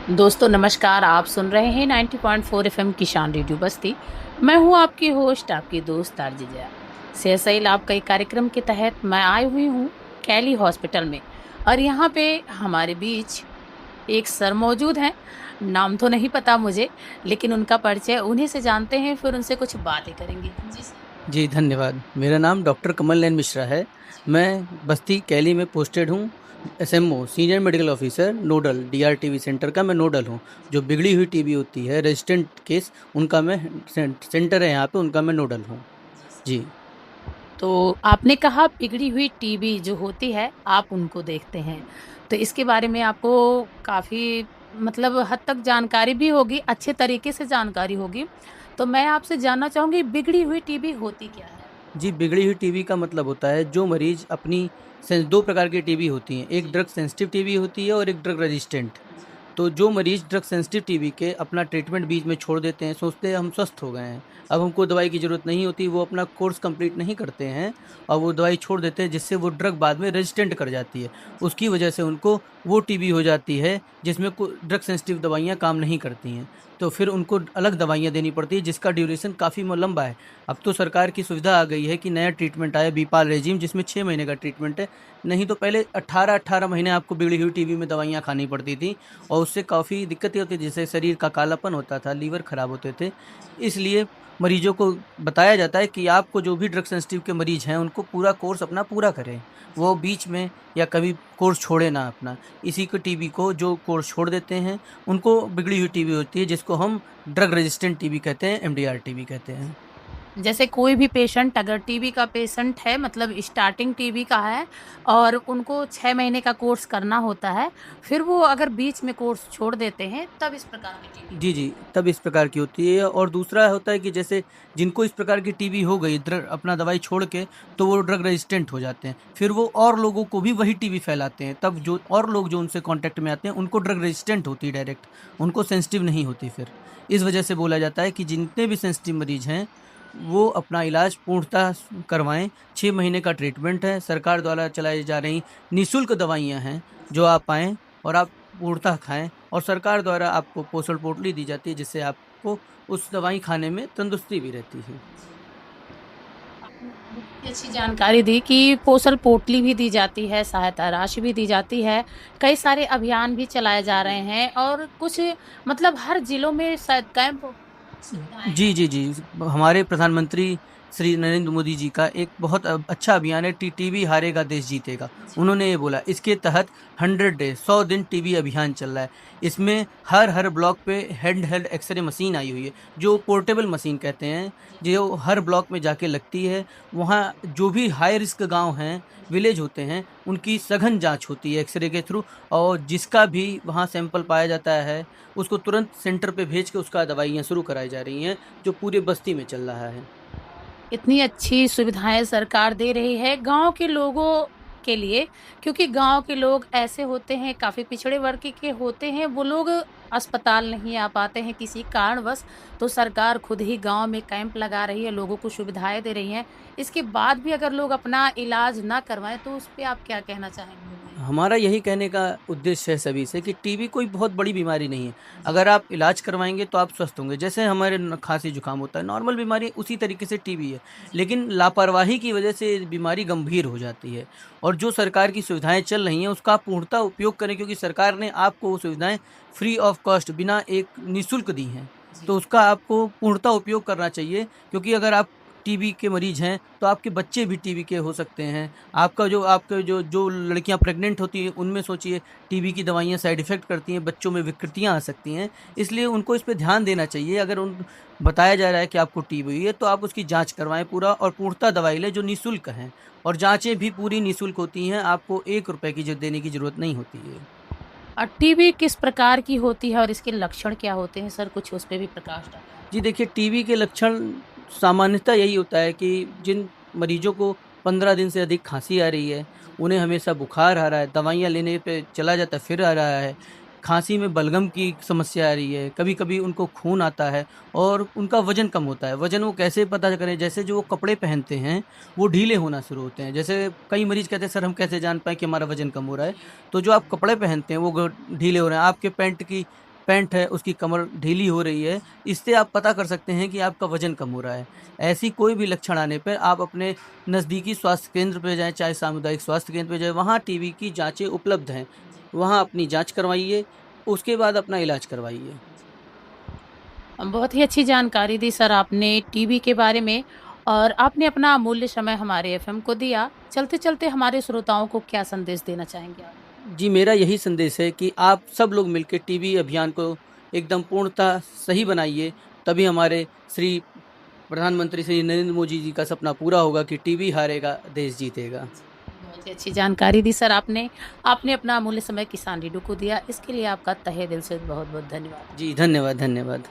दोस्तों नमस्कार। आप सुन रहे हैं 90.4 एफएम किसान रेडियो बस्ती। मैं हूं आपकी होस्ट, आपकी दोस्त आरजे जया। सेहत सही लाभ कई कार्यक्रम के तहत मैं आई हुई हूं कैली हॉस्पिटल में। और यहां पे हमारे बीच एक सर मौजूद हैं। नाम तो नहीं पता मुझे, लेकिन उनका परिचय उन्हीं से जानते हैं, फिर उनसे कुछ बातें करेंगे। जी सर। जी, धन्यवाद। मेरा नाम डॉक्टर कमल नयन मिश्रा है। मैं बस्ती कैली में पोस्टेड हूँ। SMO senior medical officer nodal DRTV centre का मैं नोडल हूँ। जो बिगड़ी हुई टीबी होती है रेजिस्टेंट केस, उनका मैं सेंटर है यहाँ पे, उनका मैं नोडल हूँ। जी। तो आपने कहा बिगड़ी हुई टीबी जो होती है आप उनको देखते हैं, तो इसके बारे में आपको काफ़ी मतलब हद तक जानकारी भी होगी, अच्छे तरीके से जानकारी होगी। तो मैं आपसे जानना चाहूँगी बिगड़ी हुई टीबी होती क्या है? जी, बिगड़ी हुई टीबी का मतलब होता है जो मरीज़ अपनी सें 2 प्रकार की टीबी होती हैं। एक जी, ड्रग सेंसिटिव टीबी होती है और एक ड्रग रेजिस्टेंट। तो जो मरीज़ ड्रग सेंसिटिव टीबी के अपना ट्रीटमेंट बीच में छोड़ देते हैं, सोचते हैं हम स्वस्थ हो गए हैं, अब हमको दवाई की ज़रूरत नहीं होती, वो अपना कोर्स कंप्लीट नहीं करते हैं और वो दवाई छोड़ देते हैं, जिससे वो ड्रग बाद में रेजिस्टेंट कर जाती है। उसकी वजह से उनको वो टीबी हो जाती है जिसमें ड्रग सेंसिटिव दवाइयाँ काम नहीं करती हैं। तो फिर उनको अलग दवाइयाँ देनी पड़ती है, जिसका ड्यूरेशन काफ़ी लंबा है। अब तो सरकार की सुविधा आ गई है कि नया ट्रीटमेंट आया बीपाल रेजिम, जिसमें 6 महीने का ट्रीटमेंट है। नहीं तो पहले 18-18 महीने आपको बिगड़ी हुई टीबी में दवाइयाँ खानी पड़ती थी और उससे काफ़ी दिक्कतें होती थी, जैसे शरीर का कालापन होता था, लीवर खराब होते थे। इसलिए मरीजों को बताया जाता है कि आपको जो भी ड्रग सेंसिटिव के मरीज हैं, उनको पूरा कोर्स अपना पूरा करें। वो बीच में या कभी कोर्स छोड़े ना अपना। इसी को टीबी को जो कोर्स छोड़ देते हैं, उनको बिगड़ी हुई टीबी होती है, जिसको हम ड्रग रेजिस्टेंट टीबी कहते हैं, एमडीआर टीबी कहते हैं। जैसे कोई भी पेशेंट अगर टीबी का पेशेंट है मतलब स्टार्टिंग टीबी का है और उनको 6 महीने का कोर्स करना होता है, फिर वो अगर बीच में कोर्स छोड़ देते हैं, तब इस प्रकार की टीबी जी, होती जी, है। तब इस प्रकार की होती है और दूसरा होता है कि जैसे जिनको इस प्रकार की टीबी हो गई अपना दवाई छोड़ के, तो वो ड्रग रेजिस्टेंट हो जाते हैं। फिर वो और लोगों को भी वही टीबी फैलाते हैं, तब जो और लोग जो उनसे कॉन्टैक्ट में आते हैं, उनको ड्रग रेजिस्टेंट होती है डायरेक्ट, उनको सेंसिटिव नहीं होती फिर। इस वजह से बोला जाता है कि जितने भी सेंसिटिव मरीज़ हैं, वो अपना इलाज पूर्णतः करवाएँ। 6 महीने का ट्रीटमेंट है, सरकार द्वारा चलाई जा रही निःशुल्क दवाइयाँ हैं, जो आप आएँ और आप पूर्णतः खाएँ और सरकार द्वारा आपको पोषण पोटली दी जाती है, जिससे आपको उस दवाई खाने में तंदुरुस्ती भी रहती है। आपने बहुत ही अच्छी जानकारी दी कि पोषण पोटली भी दी जाती है, सहायता राशि भी दी जाती है, कई सारे अभियान भी चलाए जा रहे हैं और कुछ मतलब हर जिलों में शायद कैंप सुविधाएँ जी, हैं। जी, जी। हमारे प्रधानमंत्री श्री नरेंद्र मोदी जी का एक बहुत अच्छा अभियान है, टीबी हारेगा देश जीतेगा। जी। उन्होंने ये बोला, इसके तहत 100 डे 100 दिन टीबी अभियान चल रहा है। इसमें हर ब्लॉक पे हैंड हेल्ड एक्स-रे मशीन आई हुई है, जो पोर्टेबल मशीन कहते हैं, जो हर ब्लॉक में जाके लगती है। वहाँ जो भी हाई रिस्क गाँव हैं, विलेज होते हैं, उनकी सघन जाँच होती है एक्स-रे के थ्रू और जिसका भी वहाँ सैंपल पाया जाता है, उसको तुरंत सेंटर पे भेज के उसका दवाइयाँ शुरू कराई जा रही हैं, जो पूरे बस्ती में चल रहा है। इतनी अच्छी सुविधाएँ सरकार दे रही है गाँव के लोगों के लिए, क्योंकि गाँव के लोग ऐसे होते हैं, काफ़ी पिछड़े वर्ग के होते हैं, वो लोग अस्पताल नहीं आ पाते हैं किसी कारणवश, तो सरकार खुद ही गाँव में कैंप लगा रही है, लोगों को सुविधाएँ दे रही हैं। इसके बाद भी अगर लोग अपना इलाज ना करवाएँ, तो उस पे आप क्या कहना चाहेंगे? हमारा यही कहने का उद्देश्य है सभी से कि टीबी कोई बहुत बड़ी बीमारी नहीं है। जी, अगर आप इलाज करवाएँगे तो आप स्वस्थ होंगे। जैसे हमारे खाँसी-जुकाम होता है, नॉर्मल बीमारी उसी तरीके से टीबी है। जी। लेकिन लापरवाही की वजह से बीमारी गंभीर हो जाती है और जो सरकार की सुविधाएँ चल रही हैं, उसका आप पूर्णतः उपयोग करें, क्योंकि सरकार ने आपको वो सुविधाएँ फ्री ऑफ कॉस्ट बिना एक निःशुल्क दी हैं। जी। तो उसका आपको पूर्णतः उपयोग करना चाहिए, क्योंकि अगर आप टीबी के मरीज़ हैं, तो आपके बच्चे भी टीबी के हो सकते हैं। आपके जो जो लड़कियाँ प्रेग्नेंट होती हैं, उनमें सोचिए टीबी की दवाइयाँ साइड इफ़ेक्ट करती हैं, बच्चों में विकृतियाँ आ सकती हैं। इसलिए उनको इस पे ध्यान देना चाहिए। अगर उन बताया जा रहा है कि आपको टीबी हुई है, तो आप उसकी जाँच करवाएँ पूरा और पूर्णतः दवाई लें, जो निःशुल्क हैं और जाँचें भी पूरी निःशुल्क होती हैं। आपको ₹1 की देने की ज़रूरत नहीं होती है। टीबी किस प्रकार की होती है और इसके लक्षण क्या होते हैं? सर कुछ उस पे भी प्रकाश डालें आप। जी देखिए, टीबी के लक्षण सामान्यतः यही होता है कि जिन मरीजों को 15 दिन से अधिक खाँसी आ रही है, जी। उन्हें हमेशा बुखार आ रहा है, दवाइयाँ लेने पे चला जाता है, फिर आ रहा है। खाँसी में बलगम की समस्या आ रही है, कभी-कभी उनको खून आता है और उनका वज़न कम होता है। वज़न वो कैसे पता करें? जैसे जो वो कपड़े पहनते हैं, वो ढीले होना शुरू होते हैं। जैसे कई मरीज़ कहते हैं, "सर, हम कैसे जान पाएँ कि हमारा वज़न कम हो रहा है?" जी। तो जो आप कपड़े पहनते हैं, वो ढीले हो रहे हैं। आपके पैंट की पैंट है उसकी कमर ढीली हो रही है, इससे आप पता कर सकते हैं कि आपका वज़न कम हो रहा है। ऐसी कोई भी लक्षण आने पर आप अपने नज़दीकी स्वास्थ्य केंद्र पे जाएँ, चाहे सामुदायिक स्वास्थ्य केंद्र पे जाएँ, वहाँ टीबी की जाँचें उपलब्ध हैं। वहाँ अपनी जाँच करवाइए, उसके बाद अपना इलाज करवाइए। बहुत ही अच्छी जानकारी दी सर आपने टीबी के बारे में और आपने अपना अमूल्य समय हमारे एफएम को दिया। चलते-चलते हमारे श्रोताओं को क्या संदेश देना चाहेंगे आप? जी, मेरा यही संदेश है कि आप सब लोग मिलके टीबी अभियान को एकदम पूर्णतः सही बनाइए, तभी हमारे श्री प्रधानमंत्री श्री नरेंद्र मोदी जी का सपना पूरा होगा कि टीबी हारेगा, देश जीतेगा। बहुत ही अच्छी जानकारी दी सर आपने। आपने अपना अमूल्य समय किसान रेडियो को दिया। इसके लिए आपका तहे दिल से बहुत-बहुत धन्यवाद। जी, धन्यवाद, धन्यवाद।